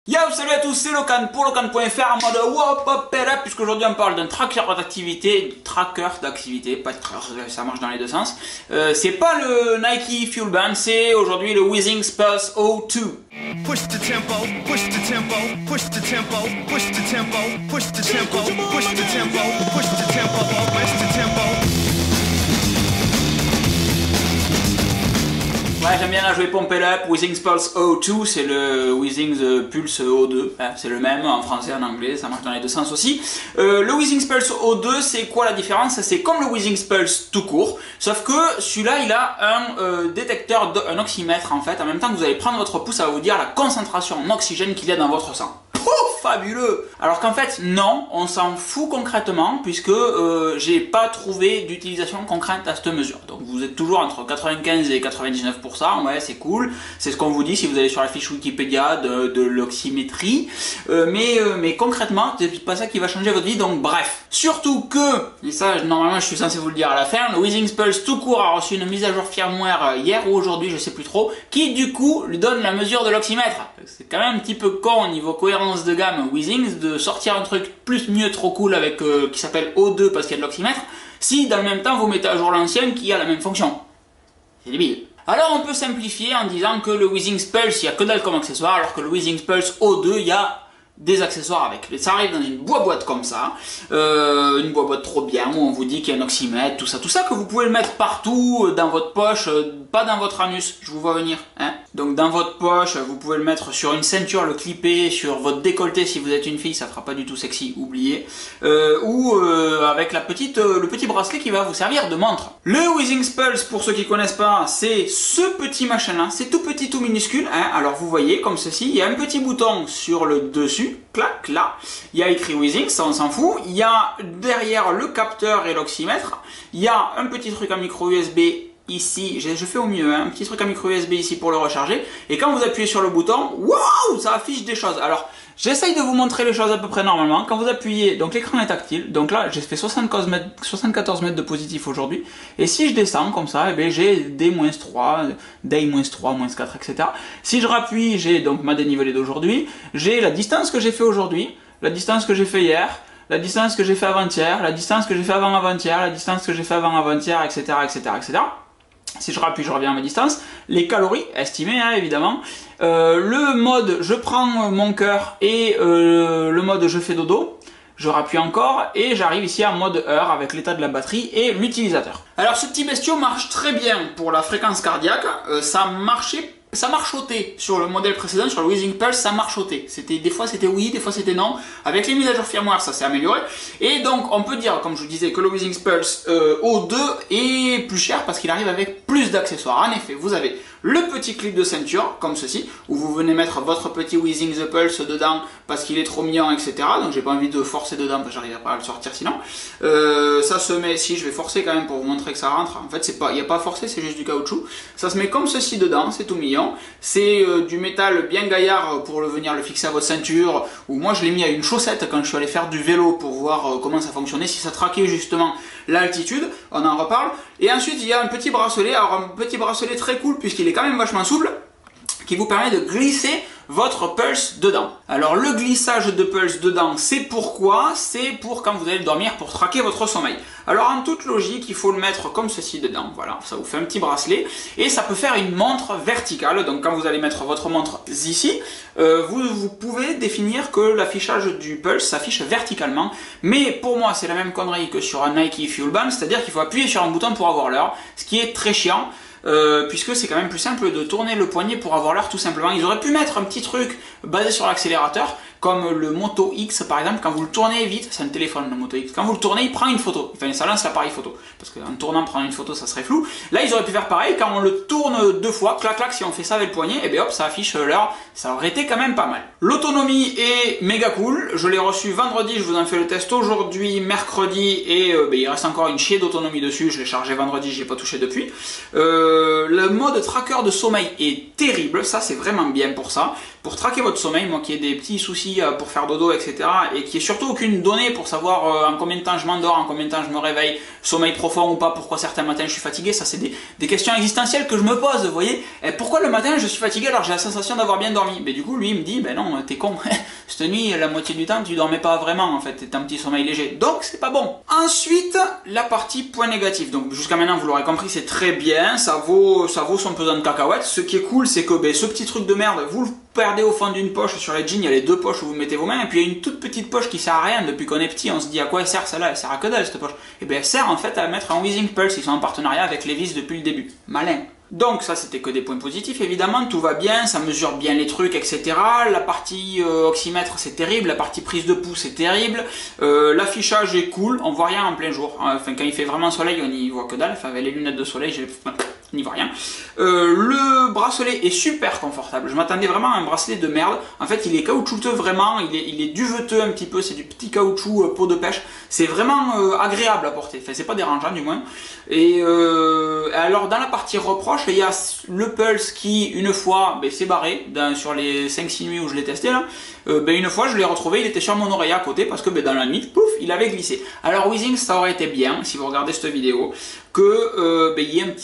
Yo, salut à tous, c'est Locan pour Locan.fr en mode wop hop up, puisqu'aujourd'hui on parle d'un tracker d'activité, pas de tracker, ça marche dans les deux sens. C'est pas le Nike Fuel Band, c'est aujourd'hui le Withings Pulse O2. Push the tempo, push the tempo, push the tempo, push the tempo, push the tempo, push the tempo, push the tempo, push the tempo. Ouais, j'aime bien la jouer Pump It Up, Withings Pulse O2, c'est le Withings Pulse O2, hein, c'est le même en français et en anglais, ça marche dans les deux sens aussi. Le Withings Pulse O2, c'est quoi la différence? C'est comme le Withings Pulse tout court, sauf que celui-là il a un détecteur, un oxymètre en fait, en même temps que vous allez prendre votre pouce, ça va vous dire la concentration en oxygène qu'il y a dans votre sang. Fabuleux! Alors qu'en fait non, on s'en fout concrètement puisque j'ai pas trouvé d'utilisation concrète à cette mesure. Donc vous êtes toujours entre 95 et 99%, ouais c'est cool, c'est ce qu'on vous dit si vous allez sur la fiche Wikipédia de l'oxymétrie, mais concrètement c'est pas ça qui va changer votre vie, donc bref. Surtout que, et ça normalement je suis censé vous le dire à la fin, le Withings Pulse tout court a reçu une mise à jour firmware hier ou aujourd'hui, je sais plus trop, qui du coup lui donne la mesure de l'oxymètre. C'est quand même un petit peu con au niveau cohérence de gamme Withings de sortir un truc plus mieux trop cool avec qui s'appelle O2 parce qu'il y a de l'oxymètre, si dans le même temps vous mettez à jour l'ancienne qui a la même fonction. C'est débile. Alors on peut simplifier en disant que le Withings Pulse il n'y a que dalle comme accessoire, alors que le Withings Pulse O2 il y a des accessoires avec. Ça arrive dans une boîte comme ça, une boîte trop bien où on vous dit qu'il y a un oxymètre, tout ça que vous pouvez le mettre partout, dans votre poche, pas dans votre anus, je vous vois venir, hein. Donc dans votre poche, vous pouvez le mettre sur une ceinture, le clipper sur votre décolleté si vous êtes une fille, ça fera pas du tout sexy, oubliez, ou avec le petit bracelet qui va vous servir de montre. Le Withings Pulse, pour ceux qui connaissent pas, c'est ce petit machin là, c'est tout petit, tout minuscule, hein. Alors vous voyez comme ceci, il y a un petit bouton sur le dessus, clac, là, il y a écrit Withings, ça on s'en fout, il y a derrière le capteur et l'oxymètre, il y a un petit truc à micro USB ici, je fais au mieux, hein, un petit truc à micro USB ici pour le recharger, et quand vous appuyez sur le bouton, waouh, ça affiche des choses. Alors, j'essaye de vous montrer les choses à peu près normalement, quand vous appuyez, donc l'écran est tactile, donc là j'ai fait 74 mètres de positif aujourd'hui, et si je descends comme ça, eh bien, j'ai D-3, Day-3, -4, etc. Si je rappuie, j'ai donc ma dénivelée d'aujourd'hui, j'ai la distance que j'ai fait aujourd'hui, la distance que j'ai fait hier, la distance que j'ai fait avant-hier, la distance que j'ai fait avant-avant-hier, la distance que j'ai fait avant-avant-hier, etc., etc., etc. Si je rappuie, je reviens à ma distance. Les calories estimées, hein, évidemment. Le mode je prends mon cœur et le mode je fais dodo. Je rappuie encore et j'arrive ici en mode heure avec l'état de la batterie et l'utilisateur. Alors ce petit bestiau marche très bien pour la fréquence cardiaque. Ça marchotait sur le modèle précédent, sur le Withings Pulse, ça marchotait. Des fois c'était oui, des fois c'était non. Avec les mises à jour firmware, ça s'est amélioré. Et donc on peut dire, comme je vous disais, que le Withings Pulse O2 est plus cher parce qu'il arrive avec plus d'accessoires. En effet, vous avez le petit clip de ceinture, comme ceci, où vous venez mettre votre petit Withings Pulse dedans parce qu'il est trop mignon, etc. Donc j'ai pas envie de forcer dedans parce que j'arriverai pas à le sortir sinon. Ça se met, si je vais forcer quand même pour vous montrer que ça rentre. En fait, il n'y a pas à forcer, c'est juste du caoutchouc. Ça se met comme ceci dedans, c'est tout mignon. C'est du métal bien gaillard pour venir le fixer à votre ceinture, ou moi je l'ai mis à une chaussette quand je suis allé faire du vélo pour voir comment ça fonctionnait, si ça traquait justement l'altitude, on en reparle. Et ensuite il y a un petit bracelet, alors un petit bracelet très cool puisqu'il est quand même vachement souple, qui vous permet de glisser votre pulse dedans. Alors le glissage de pulse dedans, c'est pourquoi? C'est pour quand vous allez dormir, pour traquer votre sommeil. Alors en toute logique, il faut le mettre comme ceci dedans, voilà, ça vous fait un petit bracelet, et ça peut faire une montre verticale, donc quand vous allez mettre votre montre ici, vous pouvez définir que l'affichage du pulse s'affiche verticalement, mais pour moi c'est la même connerie que sur un Nike Fuel Band, c'est-à-dire qu'il faut appuyer sur un bouton pour avoir l'heure, ce qui est très chiant, puisque c'est quand même plus simple de tourner le poignet pour avoir l'heure tout simplement. Ils auraient pu mettre un petit truc basé sur l'accélérateur, comme le Moto X par exemple, quand vous le tournez vite, c'est un téléphone le Moto X, quand vous le tournez il prend une photo, enfin ça lance l'appareil photo, parce qu'en tournant prendre une photo ça serait flou. Là ils auraient pu faire pareil, quand on le tourne deux fois, clac clac, si on fait ça avec le poignet, et bien hop ça affiche l'heure, ça aurait été quand même pas mal. L'autonomie est méga cool, je l'ai reçu vendredi, je vous en fais le test aujourd'hui, mercredi, et il reste encore une chier d'autonomie dessus, je l'ai chargé vendredi, j'y ai pas touché depuis. Le mode tracker de sommeil est terrible, ça c'est vraiment bien pour ça, pour traquer votre sommeil, moi qui ai des petits soucis pour faire dodo, etc. et qui ai surtout aucune donnée pour savoir en combien de temps je m'endors, en combien de temps je me réveille, sommeil profond ou pas, pourquoi certains matins je suis fatigué, ça c'est des questions existentielles que je me pose, vous voyez. Et pourquoi le matin je suis fatigué alors j'ai la sensation d'avoir bien dormi? Mais du coup lui il me dit, ben non, t'es con, cette nuit la moitié du temps tu dormais pas vraiment en fait, t'es un petit sommeil léger, donc c'est pas bon. Ensuite, la partie point négatif, donc jusqu'à maintenant vous l'aurez compris, c'est très bien, ça vaut son pesant de cacahuètes. Ce qui est cool, c'est que ce petit truc de merde, vous le perdez au fond d'une poche. Sur les jeans, il y a les deux poches où vous mettez vos mains, et puis il y a une toute petite poche qui sert à rien. Depuis qu'on est petit, on se dit à quoi elle sert celle-là? Elle sert à que dalle cette poche. Et bien elle sert en fait à mettre un Withings Pulse. Ils sont en partenariat avec Levi's depuis le début. Malin. Donc ça c'était que des points positifs évidemment, tout va bien, ça mesure bien les trucs, etc. La partie oxymètre c'est terrible, la partie prise de pouls c'est terrible, l'affichage est cool, on voit rien en plein jour, enfin quand il fait vraiment soleil on n'y voit que dalle, enfin avec les lunettes de soleil on n'y voit rien. Le bracelet est super confortable, je m'attendais vraiment à un bracelet de merde, en fait il est caoutchouteux vraiment, il est duveteux un petit peu, c'est du petit caoutchouc peau de pêche, c'est vraiment agréable à porter, enfin c'est pas dérangeant du moins. Et alors dans la partie reproche, il y a le Pulse qui une fois s'est barré sur les 5-6 nuits où je l'ai testé là, une fois je l'ai retrouvé, il était sur mon oreiller à côté parce que dans la nuit, pouf, il avait glissé. Alors Withings, ça aurait été bien si vous regardez cette vidéo que il y ait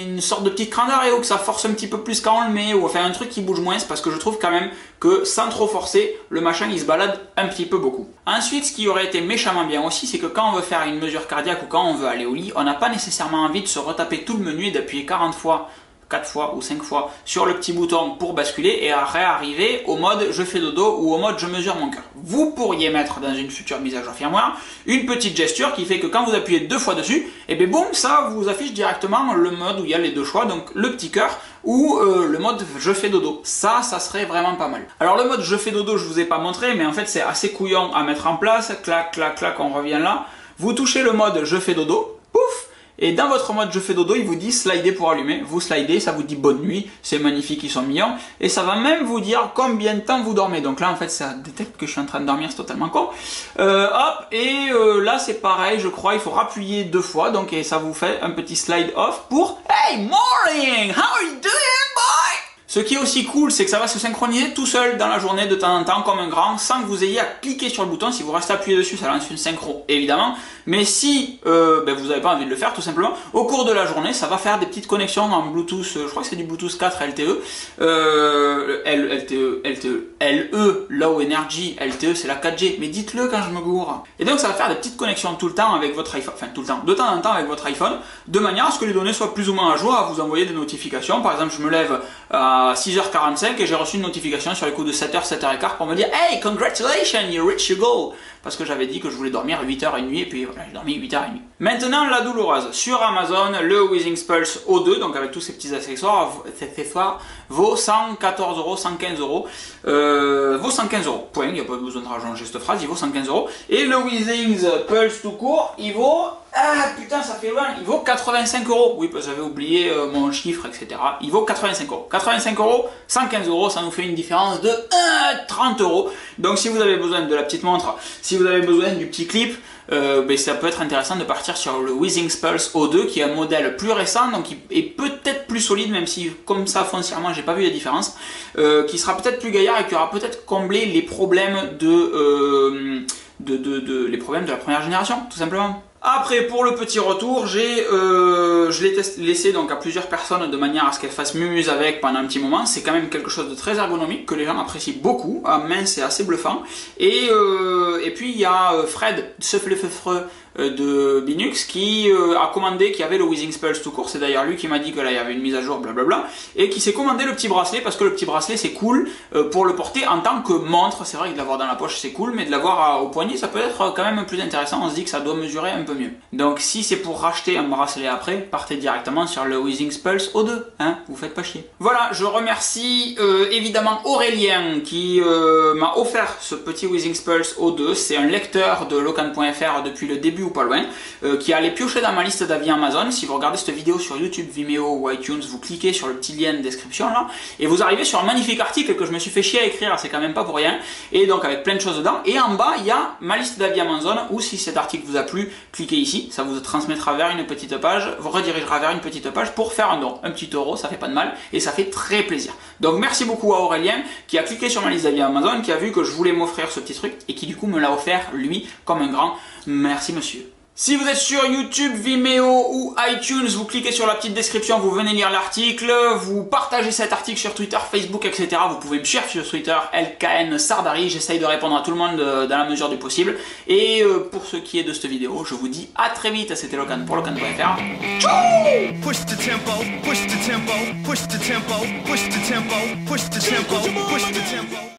une sorte de petit cran d'arrêt ou que ça force un petit peu plus quand on le met, ou enfin un truc qui bouge moins, parce que je trouve quand même que sans trop forcer, le machin il se balade un petit peu beaucoup. Ensuite, ce qui aurait été méchamment bien aussi, c'est que quand on veut faire une mesure cardiaque ou quand on veut aller au lit, on n'a pas nécessairement envie de se retaper tout le menu et d'appuyer 40 fois 4 fois ou 5 fois sur le petit bouton pour basculer et à réarriver au mode je fais dodo ou au mode je mesure mon cœur. Vous pourriez mettre dans une future mise à jour firmware une petite gesture qui fait que quand vous appuyez 2 fois dessus, et bien boum, ça vous affiche directement le mode où il y a les deux choix, donc le petit cœur ou le mode je fais dodo. Ça serait vraiment pas mal. Alors le mode je fais dodo, je vous ai pas montré, mais en fait c'est assez couillon à mettre en place. Clac, clac, clac, on revient là. Vous touchez le mode je fais dodo, pouf. Et dans votre mode je fais dodo, il vous dit slider pour allumer. Vous slidez, ça vous dit bonne nuit, c'est magnifique, ils sont mignons. Et ça va même vous dire combien de temps vous dormez. Donc là en fait ça détecte que je suis en train de dormir, c'est totalement con. Hop, et là c'est pareil, je crois, il faut appuyer 2 fois. Donc et ça vous fait un petit slide off pour Hey morning, how are you doing boy? Ce qui est aussi cool, c'est que ça va se synchroniser tout seul dans la journée de temps en temps comme un grand, sans que vous ayez à cliquer sur le bouton. Si vous restez appuyé dessus, ça lance une synchro évidemment. Mais si vous n'avez pas envie de le faire tout simplement, au cours de la journée, ça va faire des petites connexions en Bluetooth, je crois que c'est du Bluetooth 4 LTE, LE, Low Energy, LTE c'est la 4G, mais dites-le quand je me gourre. Et donc ça va faire des petites connexions tout le temps avec votre iPhone, enfin tout le temps, de temps en temps avec votre iPhone, de manière à ce que les données soient plus ou moins à jour, à vous envoyer des notifications. Par exemple, je me lève à 6h45 et j'ai reçu une notification sur les coups de 7h, 7h15 pour me dire Hey, congratulations, you reached your goal. Parce que j'avais dit que je voulais dormir 8h30 et puis voilà, j'ai dormi 8h30. Maintenant, la douloureuse. Sur Amazon, le Withings Pulse O2, donc avec tous ces petits accessoires, vaut 114 €, 115 €. Vaut 115 €. Point, il n'y a pas besoin de rallonger cette phrase, il vaut 115 €. Et le Withings Pulse tout court, il vaut... Ah putain, ça fait loin, il vaut 85 €. Oui, parce que j'avais oublié mon chiffre, etc. Il vaut 85 €. 85 €, 115 €, ça nous fait une différence de 30 €. Donc si vous avez besoin de la petite montre, si vous avez besoin du petit clip, ça peut être intéressant de partir sur le Withings Pulse O2 qui est un modèle plus récent, donc qui est peut-être plus solide, même si comme ça foncièrement j'ai pas vu la différence, qui sera peut-être plus gaillard et qui aura peut-être comblé les problèmes les problèmes de la première génération, tout simplement. Après, pour le petit retour, je l'ai laissé donc à plusieurs personnes de manière à ce qu'elles fassent mumuse avec pendant un petit moment. C'est quand même quelque chose de très ergonomique que les gens apprécient beaucoup. À main, c'est assez bluffant. Et puis il y a Fred, de Binux qui a commandé, qui avait le Withings Pulse tout court, c'est d'ailleurs lui qui m'a dit que là il y avait une mise à jour blablabla, et qui s'est commandé le petit bracelet parce que le petit bracelet c'est cool pour le porter en tant que montre. C'est vrai que de l'avoir dans la poche c'est cool, mais de l'avoir au poignet ça peut être quand même plus intéressant. On se dit que ça doit mesurer un peu mieux. Donc si c'est pour racheter un bracelet après, partez directement sur le Withings Pulse O2, hein, vous faites pas chier. Voilà, je remercie évidemment Aurélien qui m'a offert ce petit Withings Pulse O2. C'est un lecteur de Locan.fr depuis le début ou pas loin, qui a allé piocher dans ma liste d'avis Amazon. Si vous regardez cette vidéo sur YouTube, Vimeo ou iTunes, vous cliquez sur le petit lien de description là, et vous arrivez sur un magnifique article que je me suis fait chier à écrire, c'est quand même pas pour rien, et donc avec plein de choses dedans, et en bas il y a ma liste d'avis Amazon, ou si cet article vous a plu, cliquez cliquez ici, ça vous transmettra vers une petite page, vous redirigera vers une petite page pour faire un don. Un petit euro, ça fait pas de mal et ça fait très plaisir. Donc merci beaucoup à Aurélien qui a cliqué sur ma liste d'avis Amazon, qui a vu que je voulais m'offrir ce petit truc et qui du coup me l'a offert lui comme un grand merci monsieur. Si vous êtes sur YouTube, Vimeo ou iTunes, vous cliquez sur la petite description, vous venez lire l'article, vous partagez cet article sur Twitter, Facebook, etc. Vous pouvez me suivre sur Twitter, LKN Sardari, j'essaye de répondre à tout le monde dans la mesure du possible. Et pour ce qui est de cette vidéo, je vous dis à très vite, c'était Locan pour Locan.fr. Ciao! Push the tempo, push the tempo, push the tempo, push the tempo, push the tempo, push the tempo.